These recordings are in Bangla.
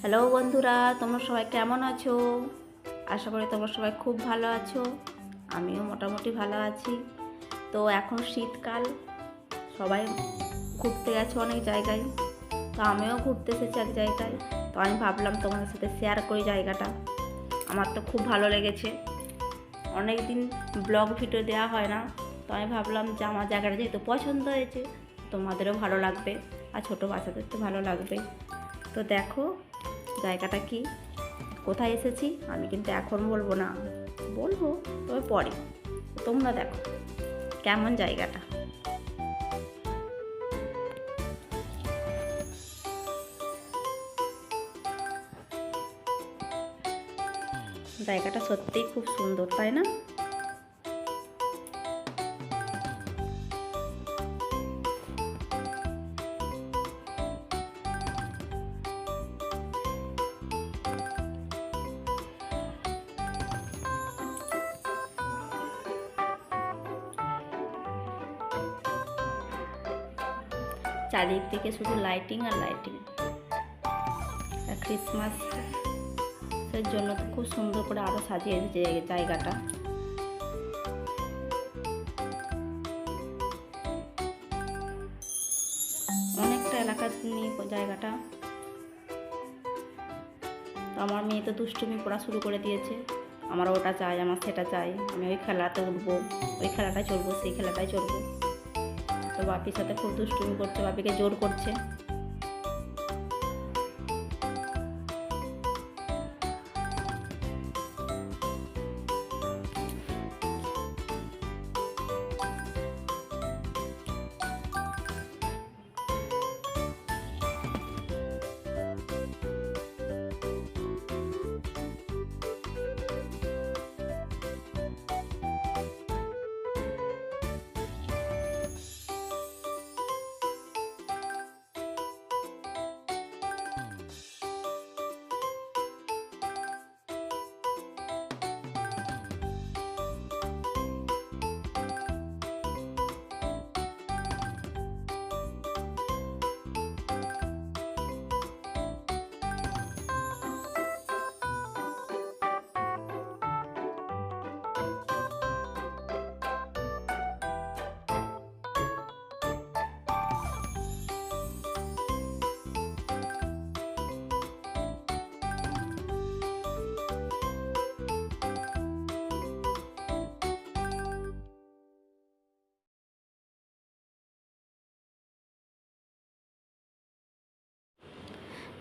হ্যালো বন্ধুরা, তোমরা সবাই কেমন আছো? আশা করি তোমরা সবাই খুব ভালো আছো। আমিও মোটামুটি ভালো আছি। তো এখন শীতকাল, সবাই ঘুরতে গেছে অনেক জায়গায়, তো আমিও ঘুরতে এসেছি এক জায়গায়। তো আমি ভাবলাম তোমাদের সাথে শেয়ার করি জায়গাটা। আমার তো খুব ভালো লেগেছে, অনেক দিন ব্লগ ভিডিও দেওয়া হয় না। তো আমি ভাবলাম যে আমার জায়গাটা যেহেতু পছন্দ হয়েছে, তোমাদেরও ভালো লাগবে আর ছোটো বাচ্চাদের তো ভালো লাগবেই। তো দেখো জায়গাটা কি, কোথায় এসেছি আমি কিন্তু এখন বলবো না, বলবো তবে পরে। তোমরা দেখো কেমন জায়গাটা। জায়গাটা সত্যিই খুব সুন্দর, তাই না? চারিদিক থেকে শুধু লাইটিং আর লাইটিং। আর ক্রিসমাসের জন্য তো খুব সুন্দর করে আরও সাজিয়েছে জায়গাটা। অনেকটা এলাকা নিয়ে জায়গাটা। তো আমার মেয়ে তো দুষ্টুমি করা শুরু করে দিয়েছে, আমার ওটা চাই, আমার সেটা চাই, আমি ওই খেলাতে উঠবো, ওই খেলাটায় চড়বো, সেই খেলাটায় চড়বো। তো বাপির সাথে খুব দুষ্টুমি করছে, বাপিকে জোর করছে।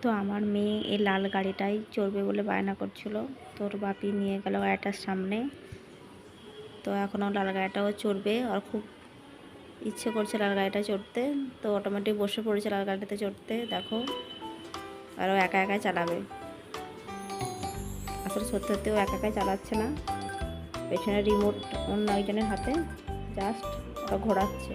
তো আমার মেয়ে এই লাল গাড়িটাই চড়বে বলে বায়না করছিল, তোর বাপি নিয়ে গেল গাড়িটার সামনে। তো এখনও লাল গাড়িটাও চড়বে, আর খুব ইচ্ছে করছে লাল গাড়িটা চড়তে। তো অটোমেটিক বসে পড়েছে লাল গাড়িটাতে চড়তে, দেখো। আর ও একা একাই চালাবে। আসলে সত্যি সত্যি ও একা একাই চালাচ্ছে না, পেছনে রিমোট অন্য একজনের হাতে, জাস্ট ওটা ঘোরাচ্ছে।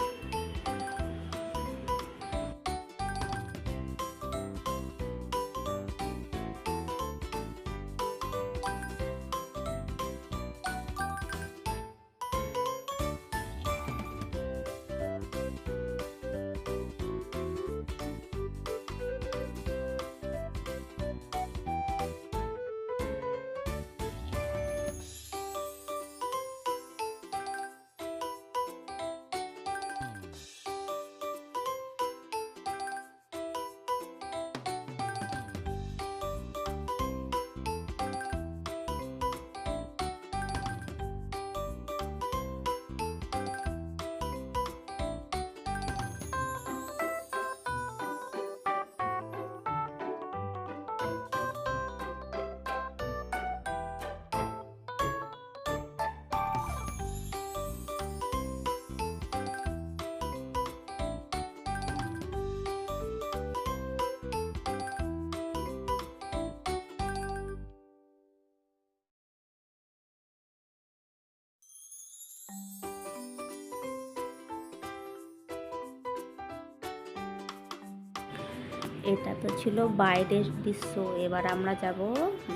এটা তো ছিল বাইরের দৃশ্য, এবার আমরা যাব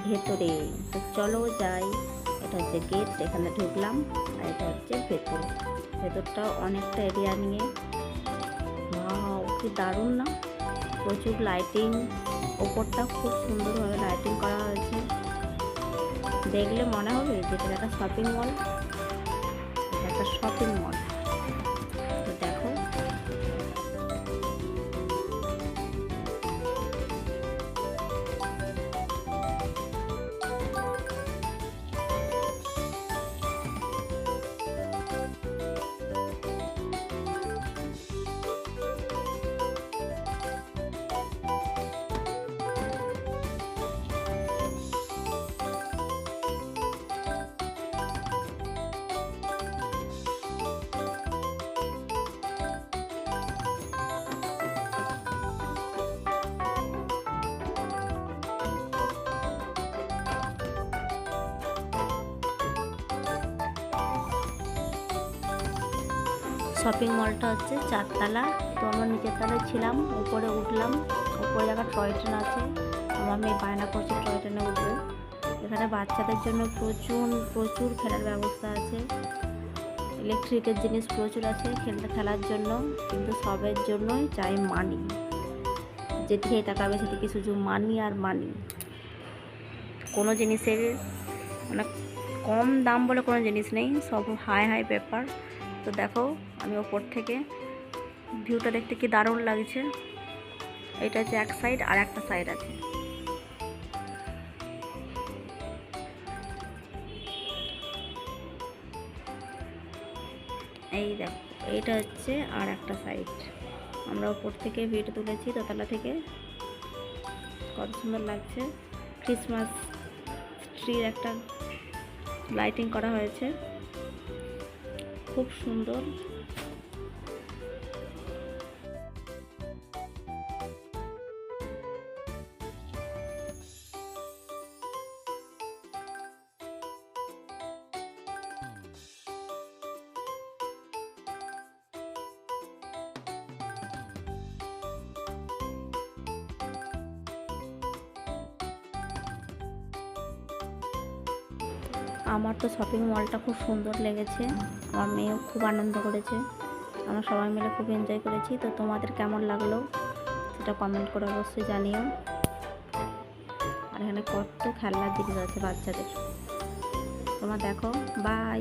ভেতরে। তো চলো যাই। এটা হচ্ছে গেট, এখানে ঢুকলাম। আর এটা হচ্ছে ভেতর। ভেতরটা অনেকটা এরিয়া নিয়ে। ওয়াও, কি দারুণ না! প্রচুর লাইটিং, ওপরটা খুব সুন্দরভাবে লাইটিং করা হয়েছে, দেখলে মনে হবে যেটা একটা শপিং মল, এটা একটা শপিং মল। তো দেখো শপিং মলটা হচ্ছে 4 তলা। তো আমরা নিচের তলায় ছিলাম, উপরে উঠলাম। উপরে জায়গা টয় ট্রেন আছে, আমার মেয়ে বায়না করছে টয় ট্রেনে উঠবে। এখানে বাচ্চাদের জন্য প্রচুর খেলার ব্যবস্থা আছে, ইলেকট্রিকের জিনিস প্রচুর আছে খেলার জন্য, কিন্তু সবের জন্যই চাই মানি। যেদিকে তাকাবে সেদিকে শুধু মানি আর মানি। কোনো জিনিসের মানে কম দাম বলে কোনো জিনিস নেই, সব হাই ব্যাপার। তো দেখো আমি ওপর থেকে ভিউটা দেখতে কি দারুণ লাগছে। এটা হচ্ছে এক সাইড, আর একটা সাইড আছে। এই দেখো এইটা হচ্ছে আর একটা সাইড। আমরা ওপর থেকে ভিউটা তুলেছি দোতলা থেকে, কত সুন্দর লাগছে। ক্রিসমাস ট্রির একটা লাইটিং করা হয়েছে, খুব সুন্দর। আমার তো শপিং মলটা খুব সুন্দর লেগেছে, আমার মেয়েও খুব আনন্দ করেছে, আমরা সবাই মিলে খুব এনজয় করেছি। তো তোমাদের কেমন লাগলো সেটা কমেন্ট করে অবশ্যই জানিও। আর এখানে কত খেলনার জিনিস আছে বাচ্চাদের, তোমরা দেখো। বাই,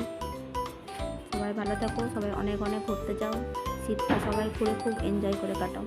সবাই ভালো থাকো, সবাই অনেক ঘুরতে যাও, শীতটা সবাই ঘুরে খুব এনজয় করে কাটাও।